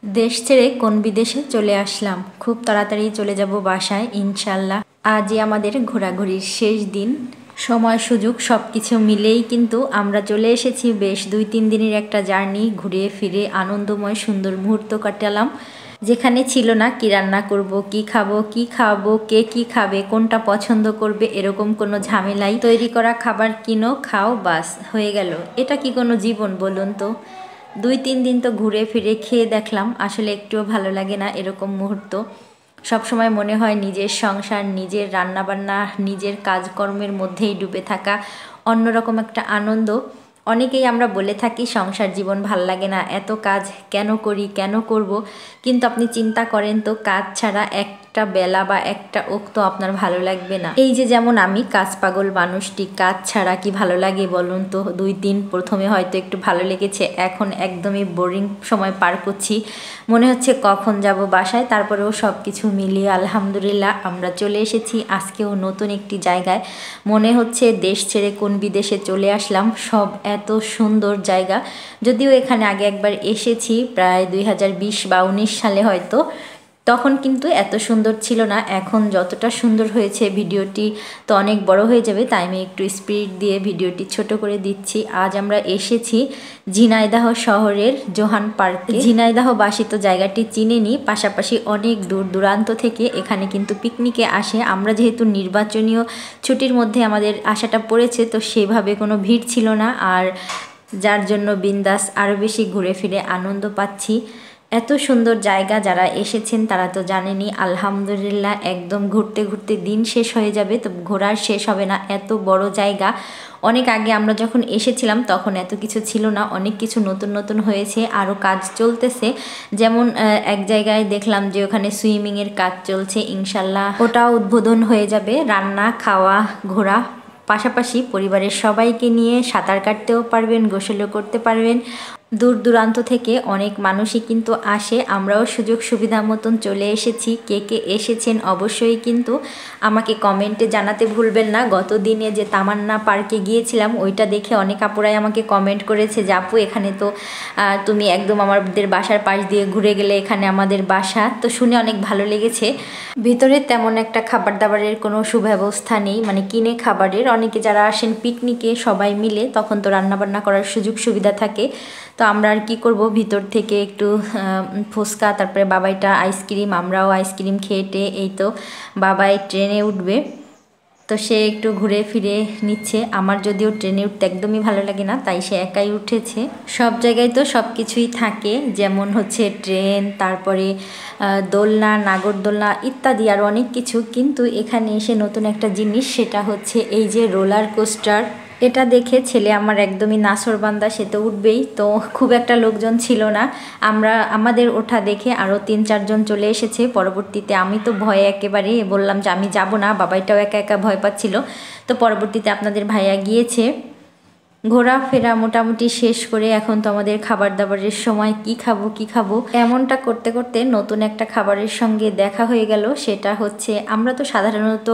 দেশ ছেড়ে কোন বিদেশে চলে আসলাম। খুব তাড়াতাড়ি চলে যাব বাসায় ইনশাল্লাহ। আজই আমাদের ঘোরাঘুরির শেষ দিন। সময় সুযোগ সব কিছু মিলেই কিন্তু আমরা চলে এসেছি। বেশ 2-3 দিনের একটা জার্নি, ঘুরে ফিরে আনন্দময় সুন্দর মুহূর্ত কাটালাম। যেখানে ছিল না কি রান্না করব, কি খাবো, কি খাওয়াবো, কে কি খাবে, কোনটা পছন্দ করবে, এরকম কোনো ঝামেলাই। তৈরি করা খাবার কিনো, খাও, বাস হয়ে গেল। এটা কি কোনো জীবন বলুন তো? 2-3 দিন তো ঘুরে ফিরে খেয়ে দেখলাম, আসলে একটুও ভালো লাগে না এরকম মুহূর্ত। সবসময় মনে হয় নিজের সংসার, নিজের রান্নাবান্না, নিজের কাজকর্মের মধ্যেই ডুবে থাকা অন্যরকম একটা আনন্দ। অনেকেই আমরা বলে থাকি সংসার জীবন ভাল লাগে না, এত কাজ কেন করি, কেন করব। কিন্তু আপনি চিন্তা করেন তো, কাজ ছাড়া একটা বেলা বা একটা ওক্ত আপনার ভালো লাগবে না। এই যে যেমন আমি কাজ পাগল মানুষটি, কাজ ছাড়া কি ভালো লাগে বলুন তো? 2 দিন প্রথমে হয়তো একটু ভালো লেগেছে, এখন একদমই বোরিং সময় পার করছি। মনে হচ্ছে কখন যাব বাসায়। তারপরেও সব কিছু মিলিয়ে আলহামদুলিল্লাহ আমরা চলে এসেছি আজকেও নতুন একটি জায়গায়। মনে হচ্ছে দেশ ছেড়ে কোন বিদেশে চলে আসলাম। সব এত সুন্দর জায়গা। যদিও এখানে আগে একবার এসেছি প্রায় 2020 বা 19 সালে হয়তো, তখন কিন্তু এত সুন্দর ছিল না। এখন যতটা সুন্দর হয়েছে, ভিডিওটি তো অনেক বড় হয়ে যাবে, তাই আমি একটু স্পিড দিয়ে ভিডিওটি ছোট করে দিচ্ছি। আজ আমরা এসেছি ঝিনাইদহ শহরের জোহান পার্কে। ঝিনাইদহবাসী তো জায়গাটি চিনেনি, পাশাপাশি অনেক দূর দূরান্ত থেকে এখানে কিন্তু পিকনিকে আসে। আমরা যেহেতু নির্বাচনীয় ছুটির মধ্যে আমাদের আশাটা পড়েছে, তো সেভাবে কোনো ভিড় ছিল না, আর যার জন্য বিন্দাস আরও বেশি ঘুরে ফিরে আনন্দ পাচ্ছি। এত সুন্দর জায়গা, যারা এসেছেন তারা তো জানেনই। আলহামদুলিল্লাহ একদম ঘুরতে ঘুরতে দিন শেষ হয়ে যাবে, তো ঘোরার শেষ হবে না। এত বড় জায়গা। অনেক আগে আমরা যখন এসেছিলাম তখন এত কিছু ছিল না, অনেক কিছু নতুন নতুন হয়েছে, আরও কাজ চলতেছে। যেমন এক জায়গায় দেখলাম যে ওখানে সুইমিংয়ের কাজ চলছে, ইনশাল্লাহ ওটাও উদ্বোধন হয়ে যাবে। রান্না, খাওয়া, ঘোরা, পাশাপাশি পরিবারের সবাইকে নিয়ে সাঁতার কাটতেও পারবেন, গোসলও করতে পারবেন। দূর দূরান্ত থেকে অনেক মানুষই কিন্তু আসে, আমরাও সুযোগ সুবিধা মতন চলে এসেছি। কে কে এসেছেন অবশ্যই কিন্তু আমাকে কমেন্টে জানাতে ভুলবেন না। গত দিনে যে তামান্না পার্কে গিয়েছিলাম, ওইটা দেখে অনেক আপুরাই আমাকে কমেন্ট করেছে যে আপু এখানে তো তুমি একদম আমাদের বাসার পাশ দিয়ে ঘুরে গেলে, এখানে আমাদের বাসা। তো শুনে অনেক ভালো লেগেছে। ভিতরে তেমন একটা খাবার দাবারের কোনো সুব্যবস্থা নেই, মানে কিনে খাবারের। অনেকে যারা আসেন পিকনিকে সবাই মিলে, তখন তো রান্নাবান্না করার সুযোগ সুবিধা থাকে। তো আমরা আর কি করব, ভিতর থেকে একটু ফুচকা, তারপরে বাবাইটা আইসক্রিম, আমরাও আইসক্রিম খেয়ে এই তো বাবাই ট্রেনে উঠবে, তো সে একটু ঘুরে ফিরে নিচ্ছে। আমার যদিও ট্রেনে উঠতে একদমই ভালো লাগে না, তাই সে একাই উঠেছে। সব জায়গায় তো সব কিছুই থাকে, যেমন হচ্ছে ট্রেন, তারপরে দোলনা, নাগরদোলনা ইত্যাদি আরও অনেক কিছু। কিন্তু এখানে এসে নতুন একটা জিনিস, সেটা হচ্ছে এই যে রোলার কোস্টার। এটা দেখে ছেলে আমার একদমই নাছোড়বান্দা, সে তো উঠবেই। তো খুব একটা লোকজন ছিল না, আমাদের ওঠা দেখে আরও 3-4 জন চলে এসেছে। পরবর্তীতে আমি তো ভয়ে একেবারে বললাম যে আমি যাব না, বাবাইটাও একা একা ভয় পাচ্ছিল। তো পরবর্তীতে আপনাদের ভাইয়া গিয়েছে। ঘোরাফেরা মোটামুটি শেষ করে এখন তো আমাদের খাবার দাবারের সময়। কি খাবো কি খাবো এমনটা করতে করতে নতুন একটা খাবারের সঙ্গে দেখা হয়ে গেল। সেটা হচ্ছে, আমরা তো সাধারণত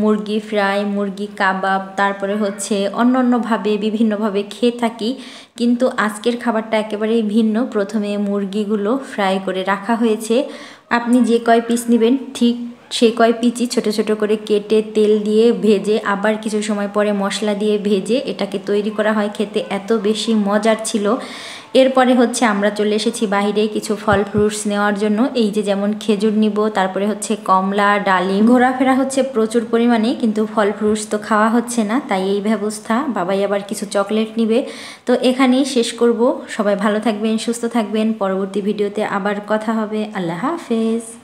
মুরগি ফ্রাই, মুরগি কাবাব, তারপরে হচ্ছে অন্যান্যভাবে বিভিন্নভাবে খেয়ে থাকি, কিন্তু আজকের খাবারটা একেবারেই ভিন্ন। প্রথমে মুরগিগুলো ফ্রাই করে রাখা হয়েছে। আপনি যে কয় পিস নেবেন ঠিক সে কয় পিচই ছোট ছোট করে কেটে তেল দিয়ে ভেজে, আবার কিছু সময় পরে মশলা দিয়ে ভেজে এটাকে তৈরি করা হয়। খেতে এত বেশি মজার ছিল। এরপরে হচ্ছে আমরা চলে এসেছি বাইরে কিছু ফল ফ্রুটস নেওয়ার জন্য। এই যে যেমন খেজুর নিব, তারপরে হচ্ছে কমলা, ডালিম। ঘোরাফেরা হচ্ছে প্রচুর পরিমাণে, কিন্তু ফল ফ্রুটস তো খাওয়া হচ্ছে না, তাই এই ব্যবস্থা। বাবাই আবার কিছু চকলেট নিবে। তো এখানেই শেষ করব। সবাই ভালো থাকবেন, সুস্থ থাকবেন। পরবর্তী ভিডিওতে আবার কথা হবে। আল্লাহ হাফেজ।